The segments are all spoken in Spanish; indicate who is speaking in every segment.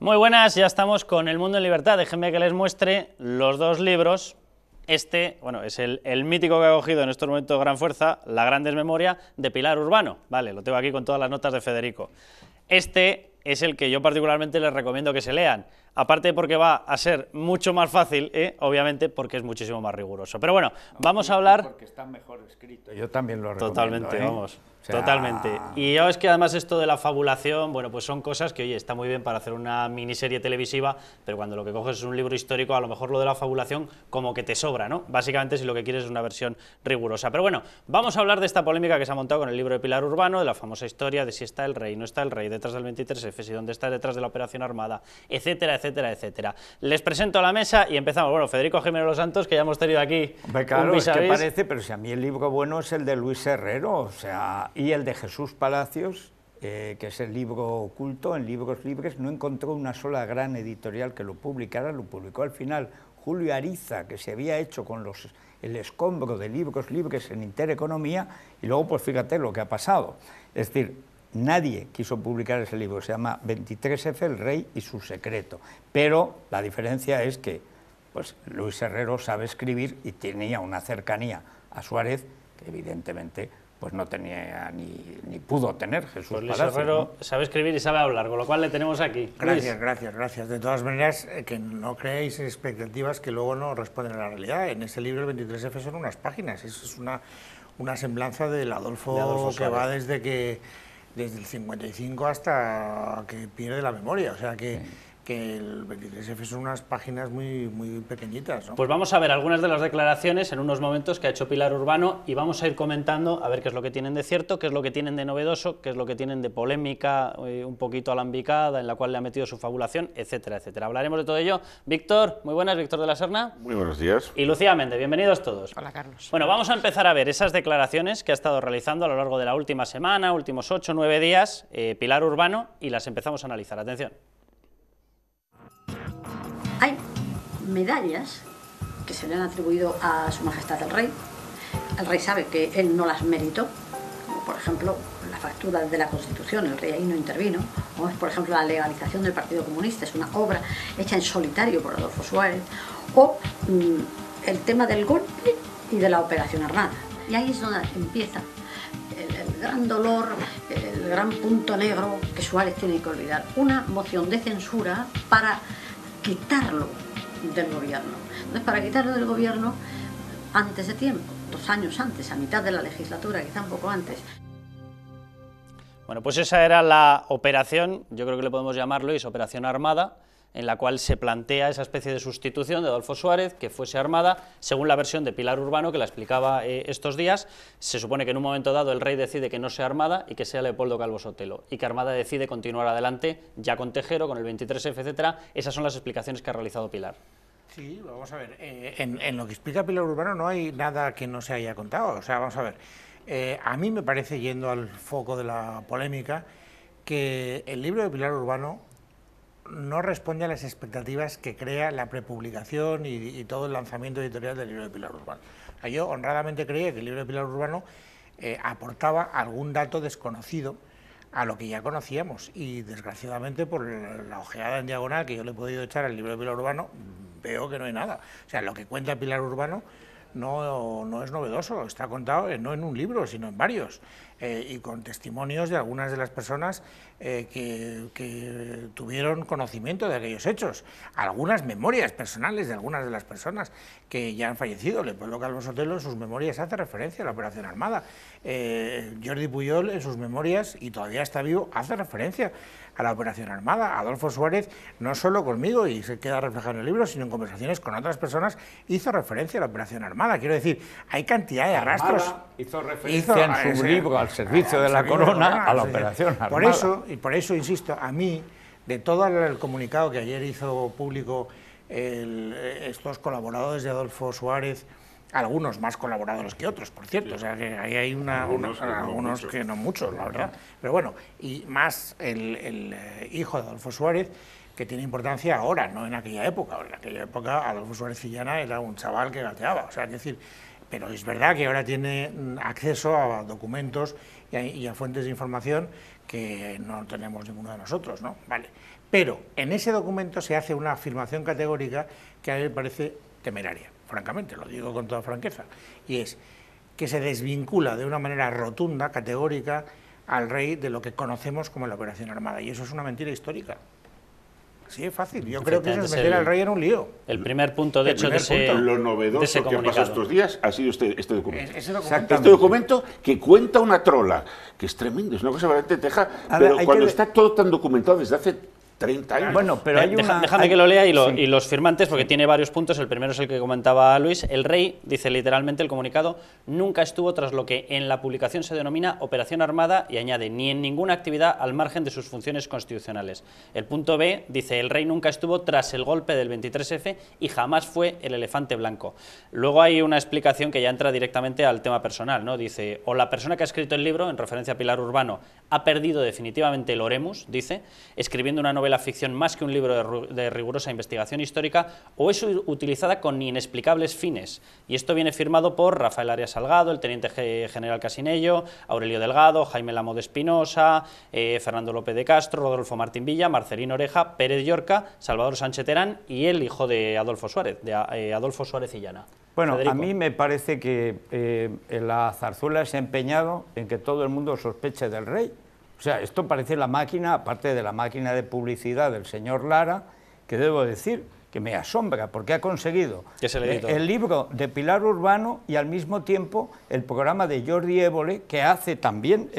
Speaker 1: Muy buenas, ya estamos con El Mundo en Libertad. Déjenme que les muestre los dos libros. Este, bueno, es el mítico que ha cogido en estos momentos gran fuerza, La gran desmemoria, de Pilar Urbano. Vale, lo tengo aquí con todas las notas de Federico. Este es el que yo particularmente les recomiendo que se lean. Aparte porque va a ser mucho más fácil, obviamente porque es muchísimo más riguroso. Pero bueno, vamos a hablar...
Speaker 2: Porque está mejor escrito. Yo también lo recomiendo.
Speaker 1: Totalmente, vamos. O sea... Totalmente. Y es que además esto de la fabulación, bueno, pues son cosas que, oye, está muy bien para hacer una miniserie televisiva, pero cuando lo que coges es un libro histórico, a lo mejor lo de la fabulación como que te sobra, ¿no? Básicamente si lo que quieres es una versión rigurosa. Pero bueno, vamos a hablar de esta polémica que se ha montado con el libro de Pilar Urbano, de la famosa historia de si está el rey, no está el rey, detrás del 23F, si dónde está detrás de la operación Armada, etcétera, etcétera, etcétera. Les presento a la mesa y empezamos. Bueno, Federico Jiménez Los Santos, que ya hemos tenido aquí.
Speaker 2: Hombre, claro, es que parece, pero si a mí el libro bueno es el de Luis Herrero, o sea, y el de Jesús Palacios, que es el libro oculto, en Libros Libres, no encontró una sola gran editorial que lo publicara, lo publicó al final Julio Ariza, que se había hecho con el escombro de Libros Libres en Intereconomía, y luego, pues fíjate lo que ha pasado. Es decir, nadie quiso publicar ese libro, se llama 23F, el rey y su secreto, pero la diferencia es que pues, Luis Herrero sabe escribir y tenía una cercanía a Suárez que evidentemente pues no tenía ni pudo tener Jesús
Speaker 1: pues Luis
Speaker 2: Palacios,
Speaker 1: Herrero,
Speaker 2: ¿no?
Speaker 1: Sabe escribir y sabe hablar, con lo cual le tenemos aquí.
Speaker 3: Gracias. De todas maneras, que no creéis expectativas que luego no responden a la realidad. En ese libro, el 23F, son unas páginas, es una semblanza del Adolfo que va desde el 55 hasta que pierde la memoria, o sea que el 23F son unas páginas muy pequeñitas, ¿no?
Speaker 1: Pues vamos a ver algunas de las declaraciones en unos momentos que ha hecho Pilar Urbano y vamos a ir comentando a ver qué es lo que tienen de cierto, qué es lo que tienen de novedoso, qué es lo que tienen de polémica, un poquito alambicada, en la cual le ha metido su fabulación, etcétera, etcétera. Hablaremos de todo ello. Víctor, muy buenas, Víctor de la Serna.
Speaker 4: Muy buenos días.
Speaker 1: Y Lucía Méndez, bienvenidos todos.
Speaker 5: Hola, Carlos.
Speaker 1: Bueno, vamos a empezar a ver esas declaraciones que ha estado realizando a lo largo de la última semana, últimos 8 o 9 días, Pilar Urbano, y las empezamos a analizar. Atención.
Speaker 5: Hay medallas que se le han atribuido a Su Majestad el Rey. El Rey sabe que él no las meritó, como por ejemplo la fractura de la Constitución, el Rey ahí no intervino, o es por ejemplo la legalización del Partido Comunista, es una obra hecha en solitario por Adolfo Suárez, o el tema del golpe y de la operación Armada. Y ahí es donde empieza el gran dolor, el gran punto negro que Suárez tiene que olvidar. Una moción de censura para quitarlo del gobierno. Entonces, para quitarlo del gobierno antes de tiempo, 2 años antes, a mitad de la legislatura, quizá un poco antes.
Speaker 1: Bueno, pues esa era la operación, yo creo que le podemos llamarlo, es Operación Armada, en la cual se plantea esa especie de sustitución de Adolfo Suárez, que fuese Armada, según la versión de Pilar Urbano, que la explicaba estos días. Se supone que en un momento dado el rey decide que no sea Armada y que sea Leopoldo Calvo Sotelo, y que Armada decide continuar adelante, ya con Tejero, con el 23F, etcétera. Esas son las explicaciones que ha realizado Pilar.
Speaker 3: Sí, vamos a ver, en lo que explica Pilar Urbano no hay nada que no se haya contado, o sea, vamos a ver, a mí me parece, yendo al foco de la polémica, que el libro de Pilar Urbano no responde a las expectativas que crea la prepublicación y todo el lanzamiento editorial del libro de Pilar Urbano. O sea, yo honradamente creía que el libro de Pilar Urbano aportaba algún dato desconocido a lo que ya conocíamos, y desgraciadamente por la ojeada en diagonal que yo le he podido echar al libro de Pilar Urbano, veo que no hay nada. O sea, lo que cuenta Pilar Urbano no es novedoso, está contado no en un libro, sino en varios, y con testimonios de algunas de las personas que tuvieron conocimiento de aquellos hechos, algunas memorias personales de algunas de las personas que ya han fallecido. Leopoldo Calvo Sotelo en sus memorias hace referencia a la Operación Armada, Jordi Pujol en sus memorias, y todavía está vivo, hace referencia a la Operación Armada. Adolfo Suárez, no solo conmigo, y se queda reflejado en el libro, sino en conversaciones con otras personas, hizo referencia a la Operación Armada. Quiero decir, hay cantidad de rastros.
Speaker 2: Hizo referencia en su libro al servicio de la corona a la Operación Armada.
Speaker 3: Por eso, insisto, a mí, de todo el comunicado que ayer hizo público estos colaboradores de Adolfo Suárez, algunos más colaboradores que otros, por cierto, o sea que ahí hay algunos que no muchos, la verdad, pero bueno, y más el hijo de Adolfo Suárez, que tiene importancia ahora, no en aquella época. En aquella época Adolfo Suárez Cillana era un chaval que gateaba, o sea, es decir, pero es verdad que ahora tiene acceso a documentos y a fuentes de información que no tenemos ninguno de nosotros, ¿no? Vale. Pero en ese documento se hace una afirmación categórica que a mí me parece temeraria, francamente, lo digo con toda franqueza, y es que se desvincula de una manera rotunda, categórica, al rey de lo que conocemos como la operación armada, y eso es una mentira histórica. Así es fácil, yo creo que eso es meter al rey en un lío.
Speaker 1: El primer punto, de hecho, de ese
Speaker 4: Lo novedoso que ha pasado estos días ha sido este documento.
Speaker 3: Este
Speaker 4: documento que cuenta una trola, que es tremendo, es una cosa verdaderamente teja, pero cuando está todo tan documentado desde hace 30 años.
Speaker 2: Bueno, pero
Speaker 1: déjame que lo lea y los firmantes, porque tiene varios puntos. El primero es el que comentaba Luis. El rey, dice literalmente el comunicado, nunca estuvo tras lo que en la publicación se denomina operación armada, y añade, ni en ninguna actividad al margen de sus funciones constitucionales. El punto B dice, el rey nunca estuvo tras el golpe del 23F y jamás fue el elefante blanco. Luego hay una explicación que ya entra directamente al tema personal, ¿no? Dice, o la persona que ha escrito el libro, en referencia a Pilar Urbano, ha perdido definitivamente el oremus, dice, escribiendo una novela ficción más que un libro de rigurosa investigación histórica, o es utilizada con inexplicables fines. Y esto viene firmado por Rafael Arias Salgado, el teniente general Casinello, Aurelio Delgado, Jaime Lamo de Espinosa, Fernando López de Castro, Rodolfo Martín Villa, Marcelino Oreja, Pérez Llorca, Salvador Sánchez Terán y el hijo de Adolfo Suárez, Adolfo Suárez y Llana.
Speaker 2: Bueno,
Speaker 1: Federico.
Speaker 2: a mí me parece que la zarzuela se ha empeñado en que todo el mundo sospeche del rey. O sea, esto parece la máquina, aparte de la máquina de publicidad del señor Lara, que debo decir que me asombra, porque ha conseguido el libro de Pilar Urbano y al mismo tiempo el programa de Jordi Évole, que hace también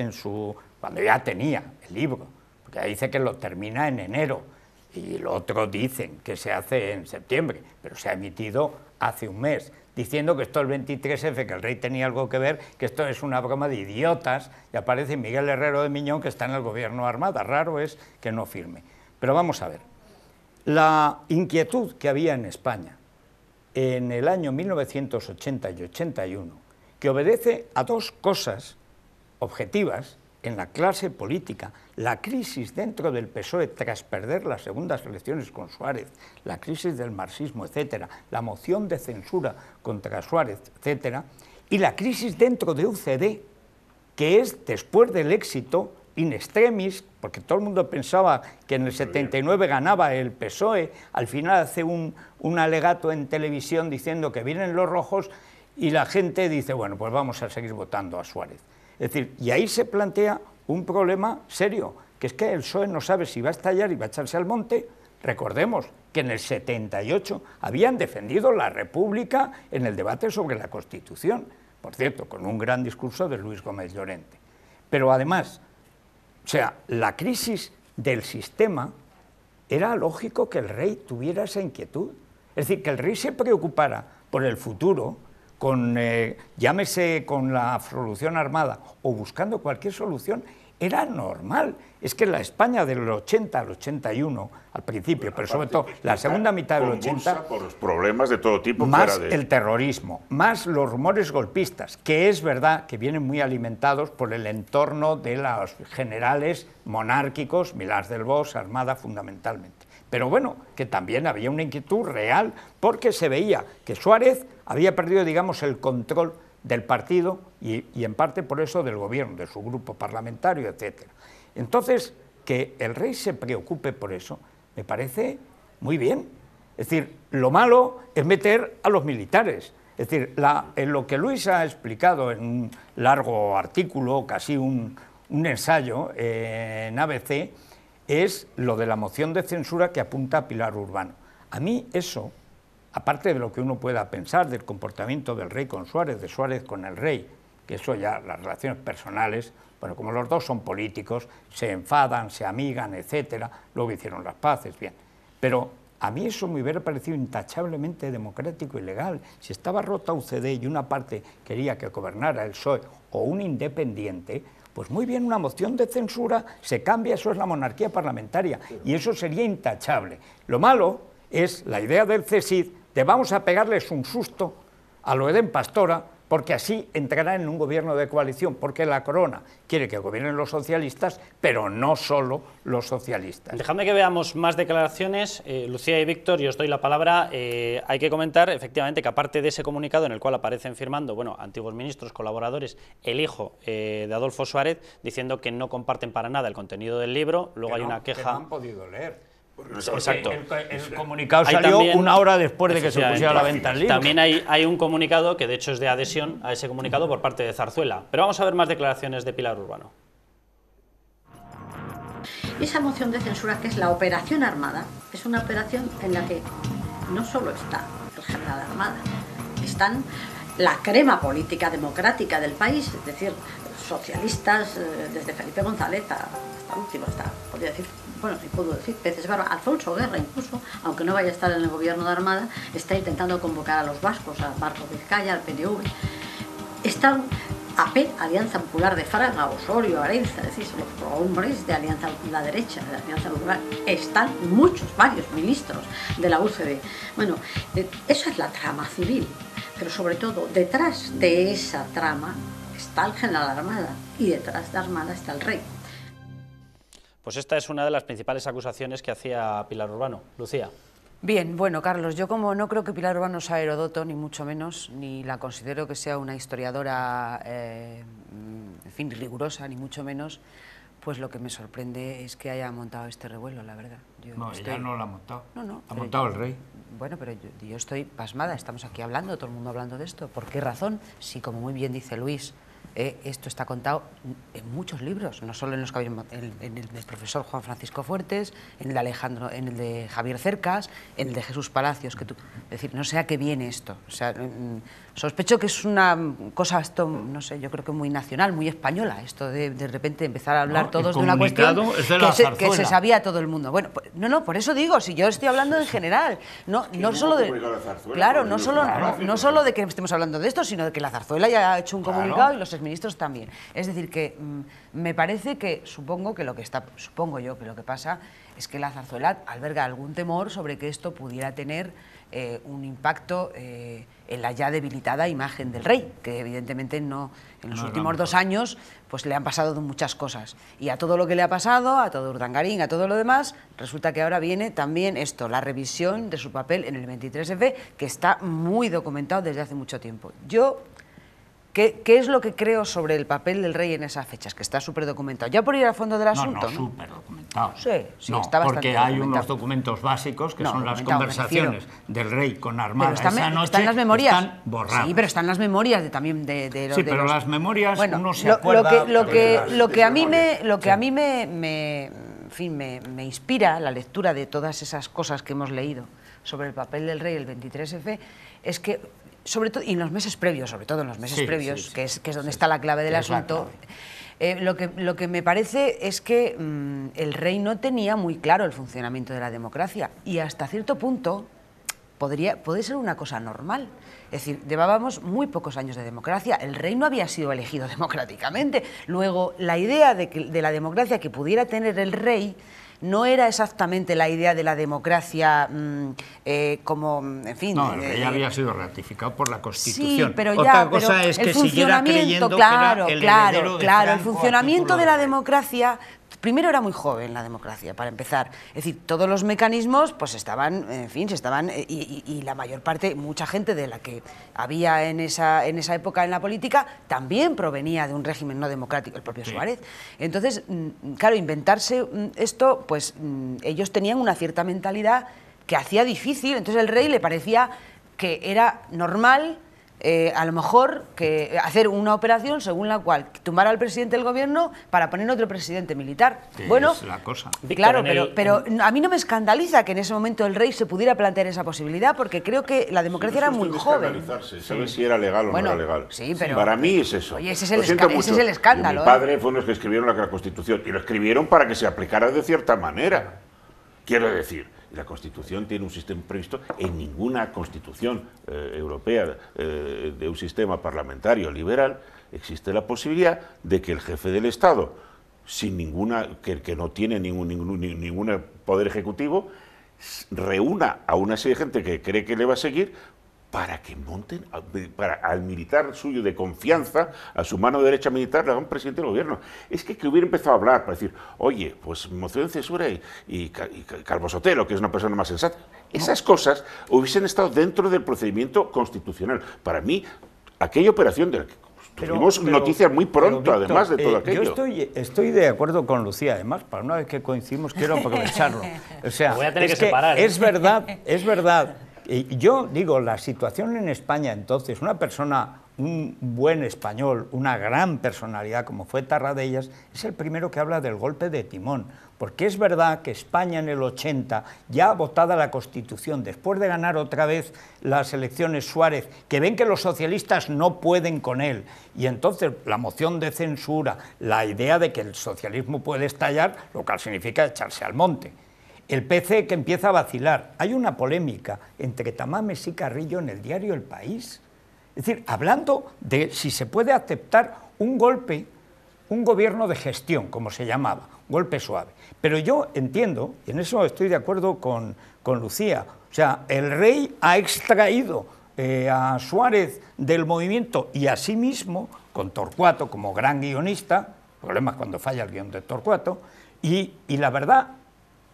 Speaker 2: cuando ya tenía el libro, porque ahí dice que lo termina en enero, y lo otro dicen que se hace en septiembre, pero se ha emitido hace un mes, diciendo que esto es el 23F, que el rey tenía algo que ver, que esto es una broma de idiotas, y aparece Miguel Herrero de Miñón, que está en el gobierno Armada. Raro es que no firme. Pero vamos a ver, la inquietud que había en España en el año 1980 y 81, que obedece a dos cosas objetivas en la clase política: la crisis dentro del PSOE tras perder las segundas elecciones con Suárez, la crisis del marxismo, etcétera, la moción de censura contra Suárez, etcétera, y la crisis dentro de UCD, que es después del éxito in extremis, porque todo el mundo pensaba que en el 79 ganaba el PSOE, al final hace un alegato en televisión diciendo que vienen los rojos y la gente dice, bueno, pues vamos a seguir votando a Suárez. Es decir, y ahí se plantea un problema serio, que es que el PSOE no sabe si va a estallar y va a echarse al monte. Recordemos que en el 78 habían defendido la República en el debate sobre la Constitución, por cierto, con un gran discurso de Luis Gómez Llorente. Pero además, o sea, la crisis del sistema, era lógico que el rey tuviera esa inquietud. Es decir, que el rey se preocupara por el futuro, llámese con la solución armada o buscando cualquier solución, era normal. Es que la España del 80 al 81, al principio, pero sobre todo la segunda mitad del 80...
Speaker 4: por los problemas de todo tipo.
Speaker 2: Más el terrorismo, más los rumores golpistas, que es verdad que vienen muy alimentados por el entorno de los generales monárquicos, Milás del Bosch, Armada fundamentalmente. Pero bueno, que también había una inquietud real, porque se veía que Suárez había perdido, digamos, el control del partido y en parte por eso del gobierno, de su grupo parlamentario, etc. Entonces, que el rey se preocupe por eso, me parece muy bien. Es decir, lo malo es meter a los militares. Es decir, en lo que Luis ha explicado en un largo artículo, casi un ensayo en ABC, es lo de la moción de censura que apunta a Pilar Urbano. A mí eso, aparte de lo que uno pueda pensar del comportamiento del rey con Suárez, de Suárez con el rey, que eso ya, las relaciones personales, bueno, como los dos son políticos, se enfadan, se amigan, etcétera, luego hicieron las paces, bien. Pero a mí eso me hubiera parecido intachablemente democrático y legal. Si estaba rota UCD y una parte quería que gobernara el PSOE o un independiente, pues muy bien, una moción de censura, se cambia, eso es la monarquía parlamentaria, y eso sería intachable. Lo malo es la idea del CSID de vamos a pegarles un susto a lo Edén Pastora, porque así entrará en un gobierno de coalición, porque la corona quiere que gobiernen los socialistas, pero no solo los socialistas.
Speaker 1: Dejadme que veamos más declaraciones. Lucía y Víctor, yo os doy la palabra. Hay que comentar, efectivamente, que aparte de ese comunicado en el cual aparecen firmando, bueno, antiguos ministros, colaboradores, el hijo de Adolfo Suárez, diciendo que no comparten para nada el contenido del libro, luego hay una queja...
Speaker 2: Que no han podido leer.
Speaker 1: Exacto.
Speaker 2: El comunicado
Speaker 1: Hay
Speaker 2: salió
Speaker 1: también,
Speaker 2: una hora después de que se pusiera a la venta el libro.
Speaker 1: También hay un comunicado que de hecho es de adhesión a ese comunicado por parte de Zarzuela. Pero vamos a ver más declaraciones de Pilar Urbano.
Speaker 5: Esa moción de censura, que es la operación Armada, es una operación en la que no solo está el general Armada, están la crema política democrática del país, es decir, socialistas, desde Felipe González hasta el último, podría decir, bueno, si puedo decir, Peces Barba, Alfonso Guerra incluso, aunque no vaya a estar en el gobierno de Armada, está intentando convocar a los vascos, a Marco Vizcaya, al PNV. Están AP, Alianza Popular de Fraga, Osorio, Arenza, es decir, los hombres de Alianza, la derecha, de la Alianza Popular, están varios ministros de la UCD. Bueno, esa es la trama civil, pero sobre todo, detrás de esa trama está el general Armada, y detrás de Armada está el rey.
Speaker 1: Pues esta es una de las principales acusaciones que hacía Pilar Urbano. Lucía.
Speaker 6: Bien, bueno, Carlos, yo como no creo que Pilar Urbano sea Heródoto, ni mucho menos, ni la considero que sea una historiadora, en fin, rigurosa, ni mucho menos, pues lo que me sorprende es que haya montado este revuelo, la verdad.
Speaker 2: Ella no lo ha montado.
Speaker 6: No.
Speaker 2: Ha montado el rey.
Speaker 6: Bueno, pero yo estoy pasmada, estamos aquí hablando, todo el mundo hablando de esto. ¿Por qué razón? Si, como muy bien dice Luis, esto está contado en muchos libros, no solo en los que había, en el del profesor Juan Francisco Fuertes, en el de Javier Cercas, en el de Jesús Palacios, es decir, no sé a qué viene esto. O sea, sospecho que es una cosa, esto, no sé, yo creo que muy nacional, muy española, esto de repente empezar a hablar todos de una cuestión que se sabía todo el mundo. Bueno, no, por eso digo, si yo estoy hablando en general, no solo de, claro, no solo de que estemos hablando de esto, sino de que la Zarzuela ya ha hecho un comunicado y los exministros también. Es decir, que me parece que, supongo yo que lo que pasa es que la Zarzuela alberga algún temor sobre que esto pudiera tener un impacto en la ya debilitada imagen del rey, que evidentemente en los últimos 2 años pues le han pasado muchas cosas. Y a todo lo que le ha pasado, a todo Urdangarín, a todo lo demás, resulta que ahora viene también esto, la revisión de su papel en el 23F, que está muy documentado desde hace mucho tiempo. ¿Qué es lo que creo sobre el papel del rey en esas fechas? Que está súper documentado. Ya por ir al fondo del asunto.
Speaker 2: No, súper documentado.
Speaker 6: Sí, está bastante
Speaker 2: porque hay unos documentos básicos que son las conversaciones del rey con Armada esa noche.
Speaker 6: Están las memorias.
Speaker 2: Están borradas.
Speaker 6: Sí, pero están las memorias también de
Speaker 2: sí, pero las memorias uno se acuerda.
Speaker 6: Lo que a mí me inspira la lectura de todas esas cosas que hemos leído sobre el papel del rey el 23F es que, sobre todo, y en los meses previos, sobre todo en los meses previos, que es donde está la clave del asunto, lo que me parece es que el rey no tenía muy claro el funcionamiento de la democracia y hasta cierto punto puede ser una cosa normal. Es decir, llevábamos muy pocos años de democracia, el rey no había sido elegido democráticamente. Luego, la idea de la democracia que pudiera tener el rey no era exactamente la idea de la democracia como, en fin...
Speaker 2: No, el rey había sido ratificado por la Constitución.
Speaker 6: Sí, pero
Speaker 2: otra cosa es que siguiera creyendo que era el heredero de Franco,
Speaker 6: el funcionamiento de la democracia... Primero era muy joven la democracia, para empezar. Es decir, todos los mecanismos pues estaban, en fin, y la mayor parte, mucha gente de la que había en esa época en la política, también provenía de un régimen no democrático, el propio Suárez. Entonces, claro, inventarse esto, pues ellos tenían una cierta mentalidad que hacía difícil, entonces el rey le parecía que era normal... a lo mejor que hacer una operación según la cual tumbar al presidente del gobierno para poner otro presidente militar. Bueno,
Speaker 2: es la cosa.
Speaker 6: Claro, pero a mí no me escandaliza que en ese momento el rey se pudiera plantear esa posibilidad, porque creo que la democracia era muy joven.
Speaker 4: ¿Sabes si era legal o no era legal?
Speaker 6: Sí, pero
Speaker 4: para mí es eso.
Speaker 6: Oye, ese es el escándalo.
Speaker 4: Mi padre fue los que escribieron la Constitución y lo escribieron para que se aplicara de cierta manera. Quiero decir, la Constitución tiene un sistema previsto. En ninguna Constitución europea de un sistema parlamentario liberal existe la posibilidad de que el jefe del Estado, sin que no tiene ningún poder ejecutivo, reúna a una serie de gente que cree que le va a seguir para que monten, al militar suyo de confianza, a su mano derecha militar, le haga un presidente del gobierno. Es que hubiera empezado a hablar para decir, oye, pues moción de censura y Calvo Sotelo, que es una persona más sensata. Esas cosas hubiesen estado dentro del procedimiento constitucional. Para mí, aquella operación de la que Tuvimos noticias muy pronto,
Speaker 2: Víctor,
Speaker 4: además de todo aquello.
Speaker 2: Yo estoy de acuerdo con Lucía, además, para una vez que coincidimos quiero aprovecharlo. O sea,
Speaker 1: voy a tener
Speaker 2: es
Speaker 1: que separar, ¿eh?
Speaker 2: es verdad. Y yo digo, la situación en España entonces, una persona, un buen español, una gran personalidad como fue Tarradellas, es el primero que habla del golpe de timón, porque es verdad que España en el 80, ya votada la Constitución, después de ganar otra vez las elecciones Suárez, que ven que los socialistas no pueden con él, y entonces la moción de censura, la idea de que el socialismo puede estallar, lo cual significa echarse al monte. El PC que empieza a vacilar. Hay una polémica entre Tamames y Carrillo en el diario El País. Es decir, hablando de si se puede aceptar un golpe, un gobierno de gestión, como se llamaba, golpe suave. Pero yo entiendo, y en eso estoy de acuerdo con Lucía, o sea, el rey ha extraído a Suárez del movimiento y a sí mismo, con Torcuato como gran guionista, problemas cuando falla el guión de Torcuato, y la verdad,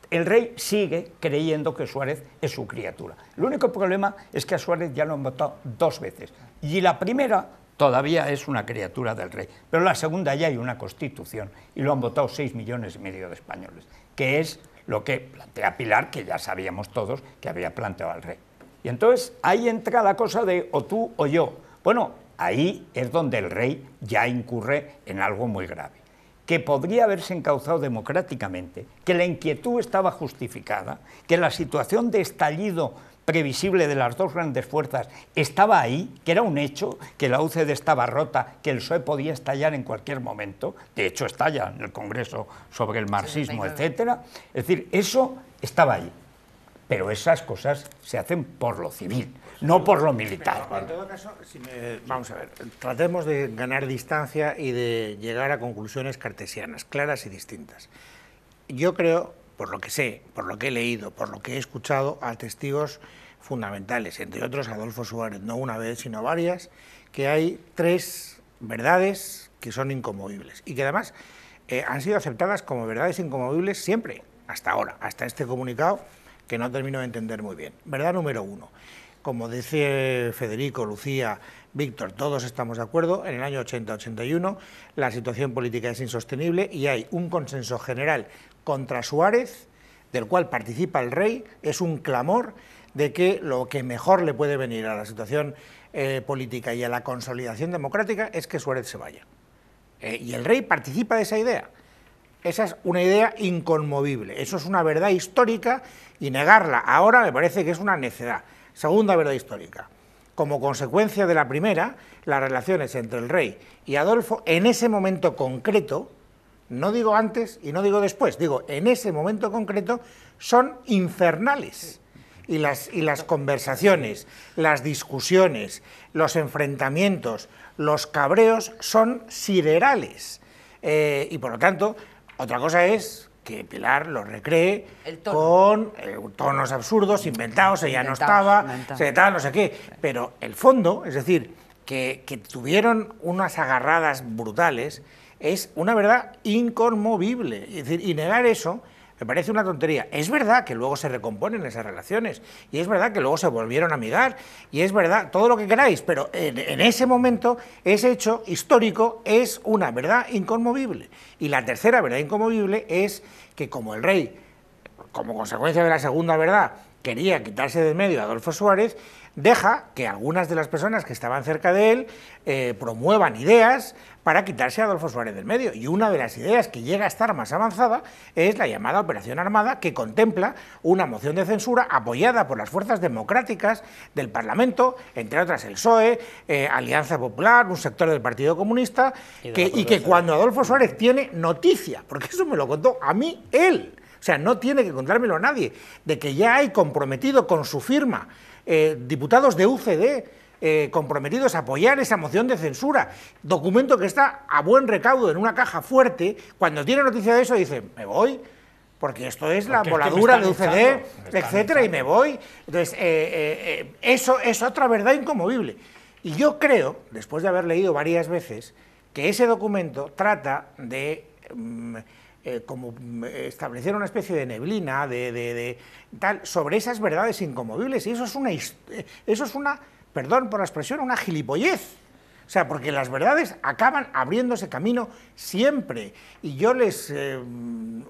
Speaker 2: el rey sigue creyendo que Suárez es su criatura. El único problema es que a Suárez ya lo han votado 2 veces, y la primera todavía es una criatura del rey, pero la segunda ya hay una constitución, y lo han votado 6,5 millones de españoles, que es lo que plantea Pilar, que ya sabíamos todos que había planteado al rey. Y entonces ahí entra la cosa de o tú o yo. Bueno, ahí es donde el rey ya incurre en algo muy grave, que podría haberse encauzado democráticamente, que la inquietud estaba justificada, que la situación de estallido previsible de las 2 grandes fuerzas estaba ahí, que era un hecho, que la UCD estaba rota, que el PSOE podía estallar en cualquier momento, de hecho estalla en el Congreso sobre el marxismo, etcétera. Es decir, eso estaba ahí, pero esas cosas se hacen por lo civil, no por lo militar.
Speaker 3: Pero, en todo caso, vamos a ver, tratemos de ganar distancia y de llegar a conclusiones cartesianas, claras y distintas. Yo creo, por lo que sé, por lo que he leído, por lo que he escuchado a testigos fundamentales, entre otros Adolfo Suárez, no una vez, sino varias, que hay 3 verdades que son inconmovibles y que además han sido aceptadas como verdades inconmovibles siempre, hasta ahora, hasta este comunicado que no termino de entender muy bien. Verdad número 1. Como dice Federico, Lucía, Víctor, todos estamos de acuerdo, en el año 80-81 la situación política es insostenible y hay un consenso general contra Suárez, del cual participa el rey, es un clamor de que lo que mejor le puede venir a la situación política y a la consolidación democrática es que Suárez se vaya. Y el rey participa de esa idea. Esa es una idea inconmovible, eso es una verdad histórica y negarla ahora me parece que es una necedad. Segunda verdad histórica. Como consecuencia de la primera, las relaciones entre el rey y Adolfo en ese momento concreto, no digo antes y no digo después, digo en ese momento concreto, son infernales. Y las conversaciones, las discusiones, los enfrentamientos, los cabreos son siderales. Y por lo tanto, otra cosa es que Pilar lo recree con tonos absurdos, inventados, ella no estaba, tal, no sé qué. Pero el fondo, es decir, que tuvieron unas agarradas brutales, es una verdad inconmovible. Es decir, y negar eso me parece una tontería. Es verdad que luego se recomponen esas relaciones, y es verdad que luego se volvieron a amigar, y es verdad, todo lo que queráis, pero en ese momento, ese hecho histórico es una verdad inconmovible. Y la tercera verdad inconmovible es que como el rey, como consecuencia de la segunda verdad, quería quitarse del medio a Adolfo Suárez, deja que algunas de las personas que estaban cerca de él promuevan ideas para quitarse a Adolfo Suárez del medio. Y una de las ideas que llega a estar más avanzada es la llamada Operación Armada, que contempla una moción de censura apoyada por las fuerzas democráticas del Parlamento, entre otras el PSOE, Alianza Popular, un sector del Partido Comunista, y que cuando Adolfo Suárez tiene noticia, porque eso me lo contó a mí él, o sea, no tiene que contármelo a nadie, de que ya hay comprometido con su firma diputados de UCD comprometidos a apoyar esa moción de censura, documento que está a buen recaudo en una caja fuerte, cuando tiene noticia de eso dice, me voy, porque esto es la voladura de UCD, etcétera, y me voy. Entonces, eso es otra verdad inconmovible. Y yo creo, después de haber leído varias veces, que ese documento trata de como establecer una especie de neblina, tal, sobre esas verdades inconmovibles, y eso es una, perdón por la expresión, una gilipollez. O sea, porque las verdades acaban abriéndose camino siempre. Y yo les,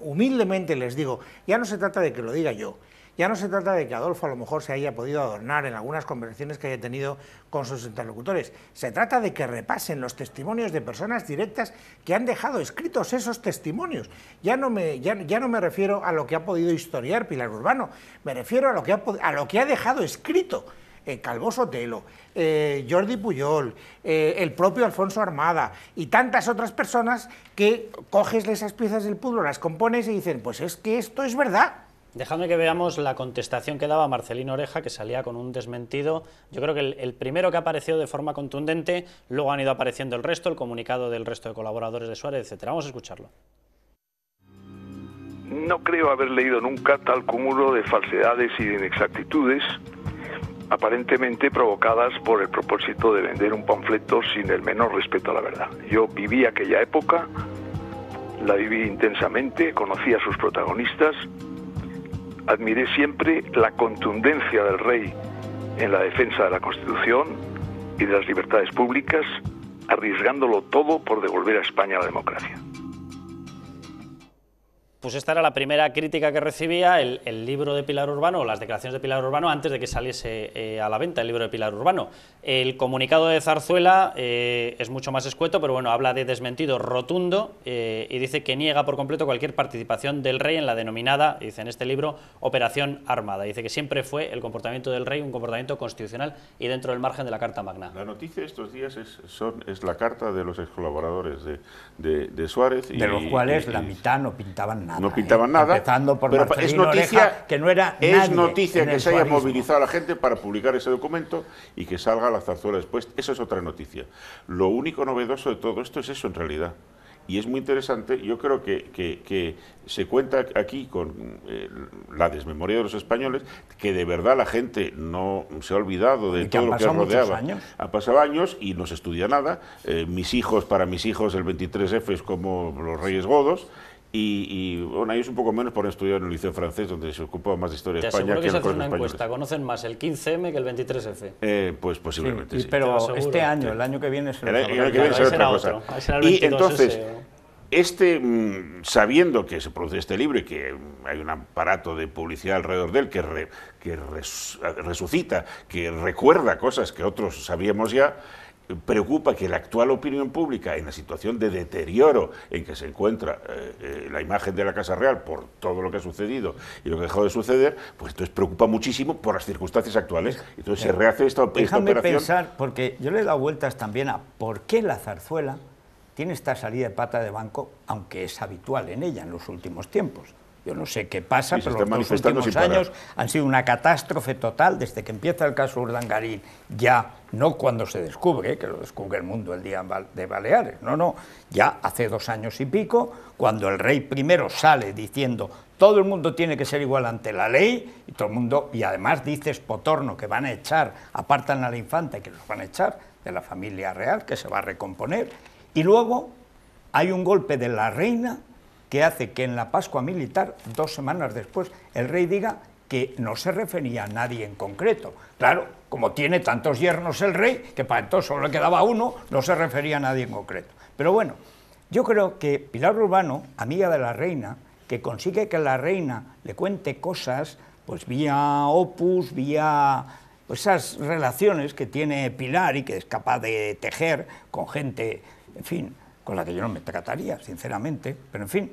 Speaker 3: humildemente les digo, ya no se trata de que lo diga yo, ya no se trata de que Adolfo a lo mejor se haya podido adornar en algunas conversaciones que haya tenido con sus interlocutores. Se trata de que repasen los testimonios de personas directas que han dejado escritos esos testimonios. Ya no me refiero a lo que ha podido historiar Pilar Urbano, me refiero a lo que ha dejado escrito Calvo Sotelo, Jordi Pujol, el propio Alfonso Armada y tantas otras personas que coges esas piezas del puzzle, las compones y dicen, pues es que esto es verdad.
Speaker 1: Dejadme que veamos la contestación que daba Marcelino Oreja, que salía con un desmentido. Yo creo que el primero que apareció de forma contundente, luego han ido apareciendo el resto, el comunicado del resto de colaboradores de Suárez, etc. Vamos a escucharlo.
Speaker 7: No creo haber leído nunca tal cúmulo de falsedades y de inexactitudes, aparentemente provocadas por el propósito de vender un panfleto sin el menor respeto a la verdad. Yo viví aquella época, la viví intensamente, conocí a sus protagonistas, admiré siempre la contundencia del rey en la defensa de la Constitución y de las libertades públicas, arriesgándolo todo por devolver a España la democracia.
Speaker 1: Pues esta era la primera crítica que recibía el libro de Pilar Urbano, o las declaraciones de Pilar Urbano, antes de que saliese a la venta el libro de Pilar Urbano. El comunicado de Zarzuela es mucho más escueto, pero bueno, habla de desmentido rotundo y dice que niega por completo cualquier participación del rey en la denominada, dice en este libro, Operación Armada. Dice que siempre fue el comportamiento del rey un comportamiento constitucional y dentro del margen de la Carta Magna.
Speaker 4: La noticia de estos días es la carta de los excolaboradores de Suárez.
Speaker 2: De los cuales la mitad no pintaban nada.
Speaker 4: No pintaban nada,
Speaker 2: empezando por
Speaker 4: pero
Speaker 2: Marcelino
Speaker 4: es noticia,
Speaker 2: Oreja, que no era
Speaker 4: es
Speaker 2: nadie
Speaker 4: noticia
Speaker 2: en
Speaker 4: que
Speaker 2: el
Speaker 4: se haya
Speaker 2: suarismo.
Speaker 4: movilizado a la gente para publicar ese documento y que salga la zarzuela después. Eso es otra noticia. Lo único novedoso de todo esto es eso en realidad. Y es muy interesante, yo creo que se cuenta aquí con la desmemoria de los españoles, que de verdad la gente no se ha olvidado de todo lo que rodeaba. Han pasado años y no se estudia nada. Para mis hijos el 23F es como los Reyes Godos. Y bueno, ellos un poco menos por estudiar en el liceo francés, donde se ocupaba más de historia de España
Speaker 1: que
Speaker 4: en
Speaker 1: se
Speaker 4: los
Speaker 1: hace una
Speaker 4: españoles.
Speaker 1: encuesta, conocen más el 15M que el 23F.
Speaker 4: Pues posiblemente
Speaker 2: sí.
Speaker 4: sí.
Speaker 2: Pero este año, el año que viene,
Speaker 4: el año que viene será otra cosa. Y entonces, sabiendo que se produce este libro y que hay un aparato de publicidad alrededor de él que resucita, que recuerda cosas que otros sabíamos ya, preocupa que la actual opinión pública, en la situación de deterioro en que se encuentra la imagen de la Casa Real por todo lo que ha sucedido y lo que ha dejado de suceder, pues entonces preocupa muchísimo por las circunstancias actuales. Entonces se rehace esta operación.
Speaker 2: Déjame pensar, porque yo le he dado vueltas también a por qué la zarzuela tiene esta salida de pata de banco, aunque es habitual en ella en los últimos tiempos. Yo no sé qué pasa, sí, pero los dos últimos años han sido una catástrofe total desde que empieza el caso Urdangarín, ya no cuando se descubre, que lo descubre el mundo el día de Baleares, no, ya hace 2 años y pico, cuando el rey primero sale diciendo todo el mundo tiene que ser igual ante la ley, y todo el mundo, y además dice Espotorno que van a echar, apartan a la infanta y que los van a echar de la familia real, que se va a recomponer, y luego hay un golpe de la reina que hace que en la Pascua militar, 2 semanas después, el rey diga que no se refería a nadie en concreto. Claro, como tiene tantos yernos el rey, que para entonces solo le quedaba uno, no se refería a nadie en concreto. Pero bueno, yo creo que Pilar Urbano, amiga de la reina, que consigue que la reina le cuente cosas, pues vía Opus, vía pues esas relaciones que tiene Pilar y que es capaz de tejer con gente, en fin, con la que yo no me trataría, sinceramente, pero en fin,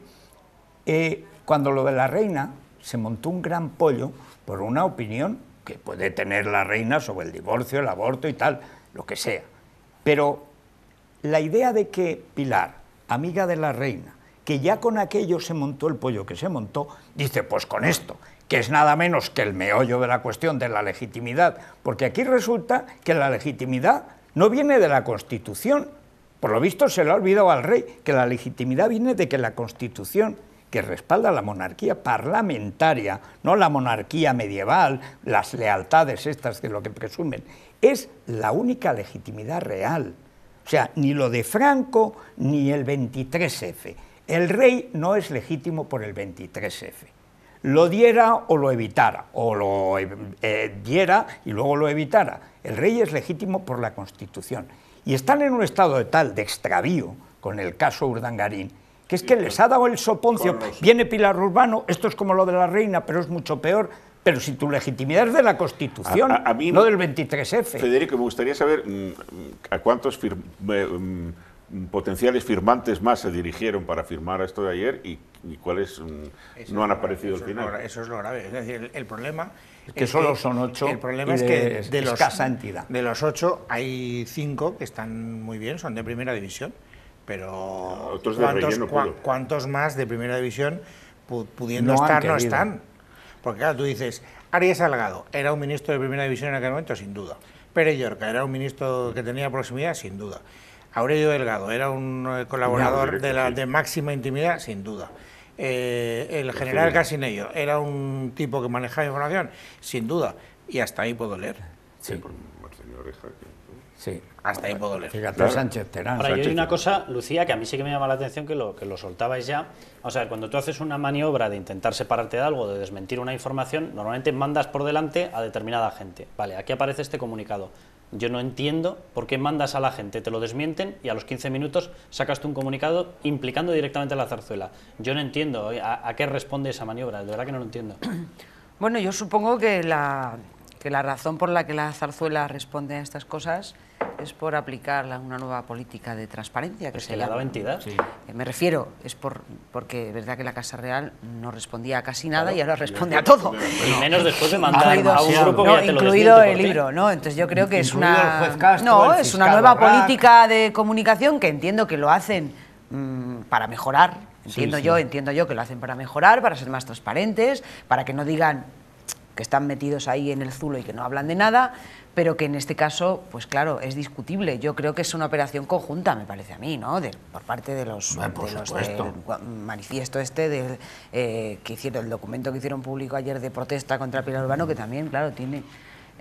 Speaker 2: cuando lo de la reina se montó un gran pollo por una opinión que puede tener la reina sobre el divorcio, el aborto y tal, lo que sea, pero la idea de que Pilar, amiga de la reina, que ya con aquello se montó el pollo que se montó, dice, pues con esto, que es nada menos que el meollo de la cuestión de la legitimidad, porque aquí resulta que la legitimidad no viene de la Constitución. Por lo visto se le ha olvidado al rey que la legitimidad viene de que la Constitución, que respalda la monarquía parlamentaria, no la monarquía medieval, las lealtades estas que lo que presumen, es la única legitimidad real. O sea, ni lo de Franco ni el 23F. El rey no es legítimo por el 23F. Lo diera o lo evitara, o lo diera y luego lo evitara. El rey es legítimo por la Constitución. y están en un estado de tal de extravío con el caso Urdangarín, que es que les ha dado el soponcio, viene Pilar Urbano, esto es como lo de la reina, pero es mucho peor, pero si tu legitimidad es de la Constitución,
Speaker 4: a mí,
Speaker 2: no del 23F.
Speaker 4: Federico, me gustaría saber a cuántos potenciales firmantes más se dirigieron para firmar esto de ayer y cuáles no han aparecido al final.
Speaker 3: Eso es lo grave. Es decir, el problema
Speaker 2: es que solo son 8.
Speaker 3: El problema es que
Speaker 2: escasa entidad.
Speaker 3: De los 8 hay 5 que están muy bien, son de primera división. Pero
Speaker 4: otros de relleno puro.
Speaker 3: ¿Cuántos más de primera división pudiendo estar no están? Porque claro, tú dices, Arias Salgado era un ministro de primera división en aquel momento, sin duda. Pérez Llorca era un ministro que tenía proximidad, sin duda. Aurelio Delgado era un colaborador de máxima intimidad, sin duda. El general Casinello era un tipo que manejaba información, sin duda. Y hasta ahí puedo leer.
Speaker 2: Sí. Sí.
Speaker 3: Hasta ahí puedo leer.
Speaker 2: Fíjate,
Speaker 4: claro.
Speaker 2: Sánchez Terán.
Speaker 1: Ahora, yo hay una cosa, Lucía, que a mí sí que me llama la atención que lo soltabais ya. O sea, cuando tú haces una maniobra de intentar separarte de algo, de desmentir una información, normalmente mandas por delante a determinada gente. Vale, aquí aparece este comunicado. Yo no entiendo por qué mandas a la gente, te lo desmienten y a los 15 minutos sacas tú un comunicado implicando directamente a la Zarzuela. Yo no entiendo a qué responde esa maniobra, de verdad que no lo entiendo.
Speaker 6: Bueno, yo supongo que la razón por la que la Zarzuela responde a estas cosas es por aplicar una nueva política de transparencia que se
Speaker 1: le ha dado
Speaker 6: llama.
Speaker 1: entidad.
Speaker 6: Sí. Me refiero, es porque es verdad que la Casa Real no respondía a casi nada y ahora responde a todo.
Speaker 1: Y menos después de mandar a un grupo que ya te lo
Speaker 6: incluido
Speaker 1: desmiente
Speaker 6: el
Speaker 1: por
Speaker 6: libro, ¿no? Entonces yo creo que es
Speaker 2: Incluido
Speaker 6: una
Speaker 2: el juez Castro, el
Speaker 6: es
Speaker 2: fiscal
Speaker 6: una nueva
Speaker 2: Barrac.
Speaker 6: política de comunicación que entiendo que lo hacen para mejorar. Entiendo yo que lo hacen para mejorar, para ser más transparentes, para que no digan que están metidos ahí en el zulo y que no hablan de nada, pero que en este caso, pues claro, es discutible. Yo creo que es una operación conjunta, me parece a mí, ¿no? Por parte de los del manifiesto que hicieron, el documento que hicieron público ayer de protesta contra Pilar Urbano, que también, claro, tiene...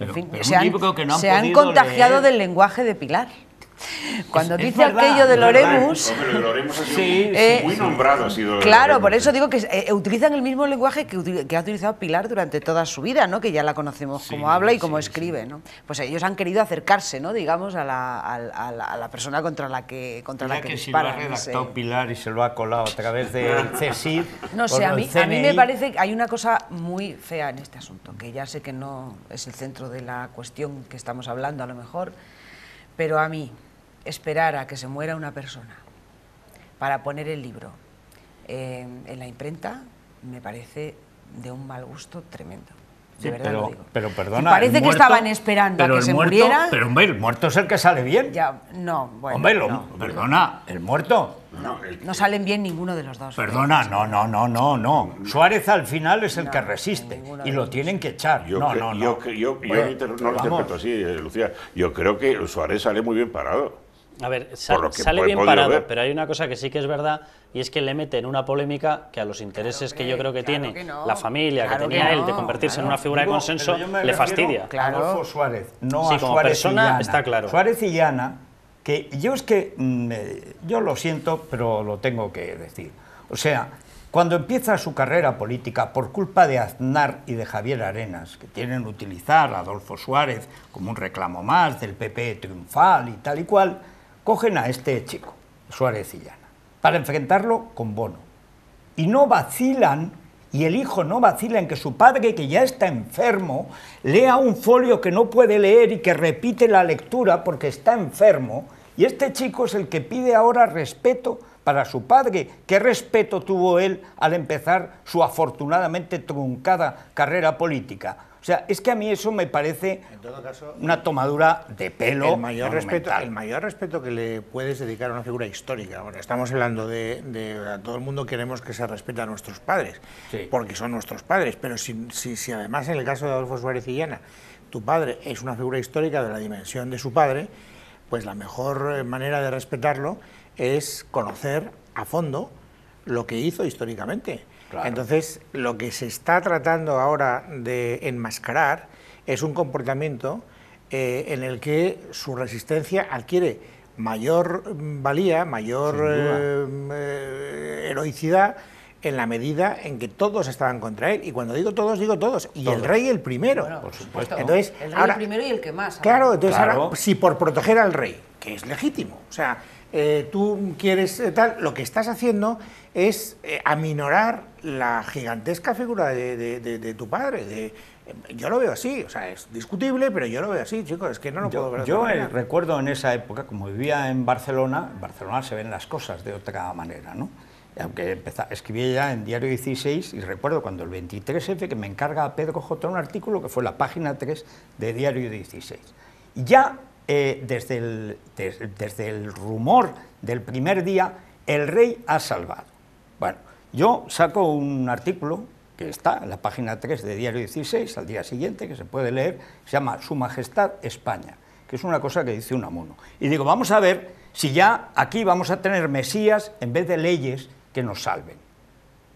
Speaker 6: En fin, se han contagiado del lenguaje de Pilar. Cuando dice aquello de L'Oremus...
Speaker 4: Hombre, L'Oremus ha sido muy nombrado. Ha sido
Speaker 6: claro, por eso digo que utilizan el mismo lenguaje que ha utilizado Pilar durante toda su vida, ¿no? Que ya la conocemos cómo habla y cómo escribe, ¿no? Pues ellos han querido acercarse, ¿no? Digamos, a la persona contra la que
Speaker 2: disparan.
Speaker 6: Si
Speaker 2: lo ha redactado Pilar y se lo ha colado a través del CSID.
Speaker 6: No sé, a mí me parece que hay una cosa muy fea en este asunto, que ya sé que no es el centro de la cuestión que estamos hablando a lo mejor, pero a mí esperar a que se muera una persona para poner el libro en la imprenta me parece de un mal gusto tremendo. De verdad lo digo.
Speaker 2: Pero perdona,
Speaker 6: parece que estaban esperando a que se muriera.
Speaker 2: Pero hombre, el muerto es el que sale bien.
Speaker 6: Ya, no, bueno.
Speaker 2: Hombre, perdona, el muerto.
Speaker 6: No salen bien ninguno de los dos.
Speaker 2: Perdona, no. Suárez al final es el que resiste y lo tienen que echar. Yo no lo
Speaker 4: interpreto así, Lucía. Yo creo que Suárez sale muy bien parado.
Speaker 1: A ver, sale bien parado, pero hay una cosa que sí que es verdad, y es que le meten una polémica que a los intereses que yo creo que tiene la familia, que tenía él, de convertirse en una figura de consenso, le fastidia.
Speaker 2: Claro. Adolfo Suárez, no
Speaker 1: sí,
Speaker 2: a
Speaker 1: como
Speaker 2: Suárez
Speaker 1: persona
Speaker 2: y Llana.
Speaker 1: está claro.
Speaker 2: Suárez y Llana, que yo es que, yo lo siento, pero lo tengo que decir. O sea, cuando empieza su carrera política por culpa de Aznar y de Javier Arenas, que quieren utilizar a Adolfo Suárez como un reclamo más del PP triunfal y tal y cual, cogen a este chico, Suárez y Llana, para enfrentarlo con Bono. Y no vacilan, y el hijo no vacila en que su padre, que ya está enfermo, lea un folio que no puede leer y que repite la lectura porque está enfermo, y este chico es el que pide ahora respeto para su padre. ¿Qué respeto tuvo él al empezar su afortunadamente truncada carrera política? O sea, es que a mí eso me parece, en todo caso, una tomadura de pelo.
Speaker 3: El mayor respeto que le puedes dedicar a una figura histórica. Bueno, estamos hablando a todo el mundo queremos que se respete a nuestros padres, porque son nuestros padres, pero si además en el caso de Adolfo Suárez y Llana, tu padre es una figura histórica de la dimensión de su padre, pues la mejor manera de respetarlo es conocer a fondo lo que hizo históricamente. Claro. Entonces, lo que se está tratando ahora de enmascarar es un comportamiento en el que su resistencia adquiere mayor valía, mayor heroicidad en la medida en que todos estaban contra él. Y cuando digo todos, y el rey el primero.
Speaker 6: Bueno,
Speaker 2: por supuesto.
Speaker 3: Entonces,
Speaker 6: El rey
Speaker 3: ahora,
Speaker 6: el primero y el que más.
Speaker 3: claro, entonces
Speaker 2: Claro.
Speaker 3: ahora, si por proteger al rey, que es legítimo, o sea, tú quieres tal, lo que estás haciendo es aminorar la gigantesca figura de tu padre. Yo lo veo así, o sea, es discutible, pero yo lo veo así, chicos, es que no lo puedo ver de
Speaker 2: Yo
Speaker 3: otra manera.
Speaker 2: recuerdo en esa época, como vivía en Barcelona se ven las cosas de otra manera, ¿no? Aunque escribí ya en Diario 16 y recuerdo cuando el 23F que me encarga a Pedro J. un artículo que fue la página 3 de Diario 16. Y ya desde el rumor del primer día, el rey ha salvado. Bueno, yo saco un artículo que está en la página 3 de Diario 16, al día siguiente, que se puede leer, se llama Su Majestad España, que es una cosa que dice Unamuno. Y digo, vamos a ver si ya aquí vamos a tener mesías en vez de leyes que nos salven.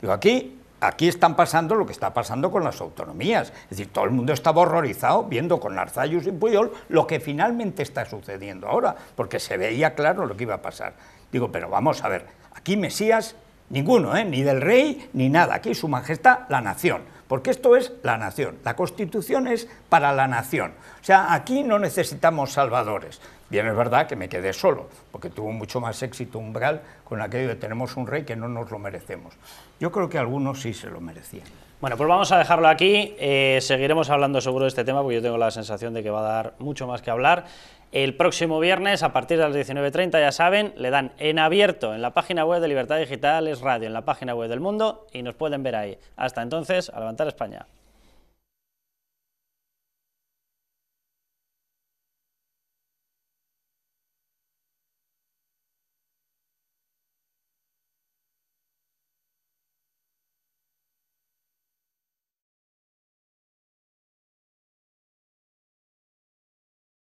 Speaker 2: Digo, aquí están pasando lo que está pasando con las autonomías. Es decir, todo el mundo estaba horrorizado viendo con Arzallus y Pujol lo que finalmente está sucediendo ahora, porque se veía claro lo que iba a pasar. Digo, pero vamos a ver, aquí mesías ninguno, ni del rey ni nada. Aquí Su Majestad, la nación, porque esto es la nación. La Constitución es para la nación. O sea, aquí no necesitamos salvadores. Bien, es verdad que me quedé solo, porque tuvo mucho más éxito Umbral con aquello de tenemos un rey que no nos lo merecemos. Yo creo que algunos sí se lo merecían.
Speaker 1: Bueno, pues vamos a dejarlo aquí, seguiremos hablando seguro de este tema, porque yo tengo la sensación de que va a dar mucho más que hablar. El próximo viernes, a partir de las 19:30, ya saben, le dan en abierto en la página web de Libertad Digital, es radio, en la página web del Mundo, y nos pueden ver ahí. Hasta entonces, a levantar España.